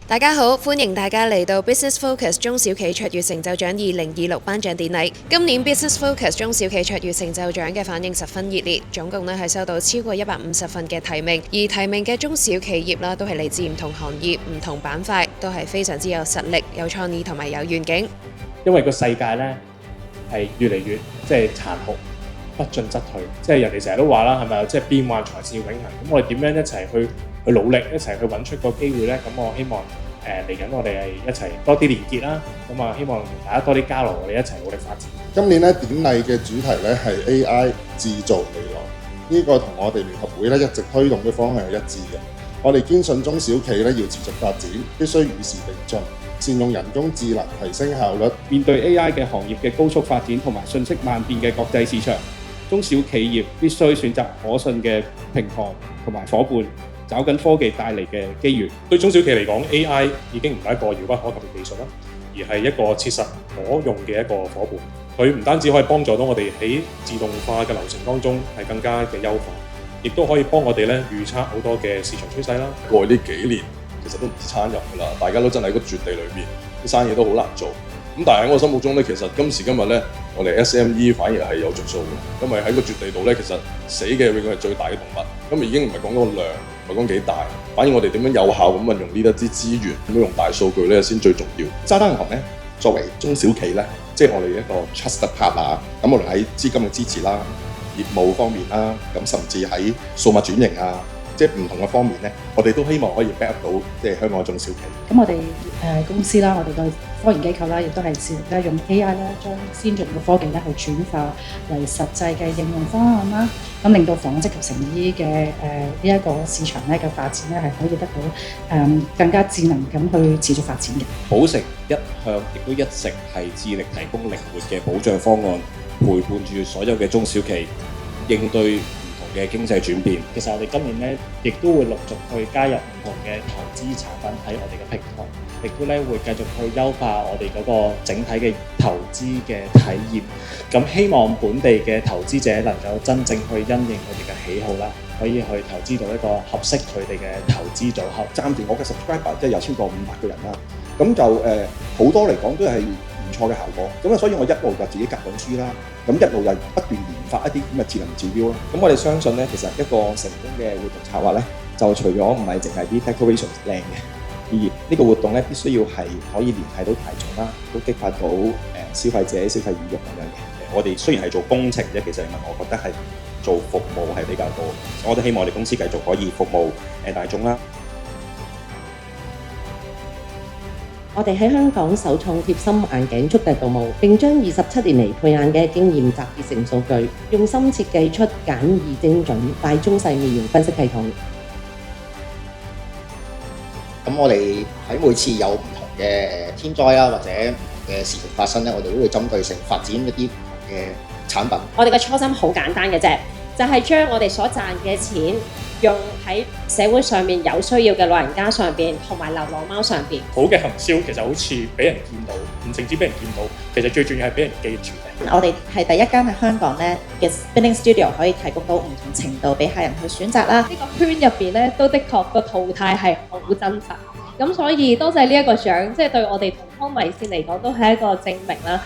大家好，歡迎大家嚟到 Business Focus 中小企卓越成就獎2026頒獎典禮。今年 Business Focus 中小企卓越成就獎嘅反應十分熱烈，總共係收到超過150份嘅提名，而提名嘅中小企業啦，都係嚟自唔同行業、唔同板塊，都係非常之有實力、有創意同埋有願景。因為個世界咧係越嚟越殘酷，不進則退。人哋成日都話啦，係咪變幻才是永恆？咁我哋點樣一齊去努力，一齊去揾出個機會咧？咁我希望嚟緊我哋係一齊多啲連結啦。咁啊，希望同大家多啲交流，我哋一齊努力發展。今年咧典禮嘅主題咧係 AI 製造未來，呢個同我哋聯合會咧一直推動嘅方向係一致嘅。我哋堅信中小企咧要持續發展，必須與時並進，善用人工智能提升效率。面對 AI 嘅行業嘅高速發展同埋瞬息萬變嘅國際市場，中小企業必須選擇可信嘅平台同埋夥伴，找緊科技帶嚟嘅機遇。對中小企嚟講 ，AI 已經唔係一個遙不可及嘅技術啦，而係一個切實可用嘅一個夥伴。佢唔單止可以幫助到我哋喺自動化嘅流程當中係更加嘅優化，亦都可以幫我哋咧預測好多嘅市場趨勢啦。過去呢幾年其實都唔止餐飲㗎啦，大家都真係喺個絕地裏面，啲生意都好難做。咁但係喺我心目中咧，其實今時今日咧，我哋 SME 反而係有着數嘅，因為喺個絕地度咧，其實死嘅永遠係最大嘅動物。咁已經唔係講嗰個量，唔係講幾大，反而我哋點樣有效咁運用呢一啲資源，點樣用大數據咧先最重要。渣打銀行咧，作為中小企咧，即係我哋一個 trusted partner，咁無論喺資金嘅支持啦、業務方面啦，咁甚至喺數碼轉型啊，即係唔同嘅方面咧，我哋都希望可以 back up 到即係香港嘅中小企。咁我哋公司啦，我哋個科研機構啦，亦都係致力咧用 AI 咧，將先進嘅科技咧去轉化為實際嘅應用方案啦，咁令到紡織及成衣嘅呢一個市場咧嘅發展咧係可以得到更加智能咁去持續發展嘅。寶城一向亦都一直係致力提供靈活嘅保障方案，陪伴住所有嘅中小企應對嘅經濟轉變。其實我哋今年咧，亦都會陸續去加入唔同嘅投資產品喺我哋嘅平台，亦都咧會繼續去優化我哋嗰個整體嘅投資嘅體驗。咁希望本地嘅投資者能夠真正去因應佢哋嘅喜好啦，可以去投資到一個合適佢哋嘅投資組合。暫時我嘅 subscriber 即係有超過500個人啦，咁就好多嚟講都係唔錯嘅效果。咁所以我一路就自己教緊書啦，咁一路又不斷研發一啲咁嘅智能指標啦。咁我哋相信咧，其實一個成功嘅活動策劃咧，就除咗唔係淨係啲 decoration 靚嘅，而呢個活動咧必須要係可以聯繫到大眾啦，都激發到消費者消費意欲咁樣嘅。我哋雖然係做工程啫，其實我覺得係做服務係比較多。我都希望我哋公司繼續可以服務大眾啦。我哋喺香港首創貼心眼鏡速遞服務，並將27年嚟配眼嘅經驗集結成數據，用心設計出簡易精準、大中細面容分析系統。咁我哋喺每次有唔同嘅天災啦，或者嘅事情發生咧，我哋都會針對性發展一啲唔同嘅產品。我哋嘅初心好簡單嘅啫，就係將我哋所賺嘅錢用喺社會上面有需要嘅老人家上邊，同埋流浪貓上邊。好嘅行銷其實好似俾人見到，唔淨止俾人見到，其實最重要係俾人記住嘅。我哋係第一間喺香港咧嘅 spinning studio 可以提供到唔同程度俾客人去選擇啦。呢個圈入邊咧，都的確個淘汰係好真實。咁所以多謝呢一個獎，即係對我哋同康米線嚟講都係一個證明啦。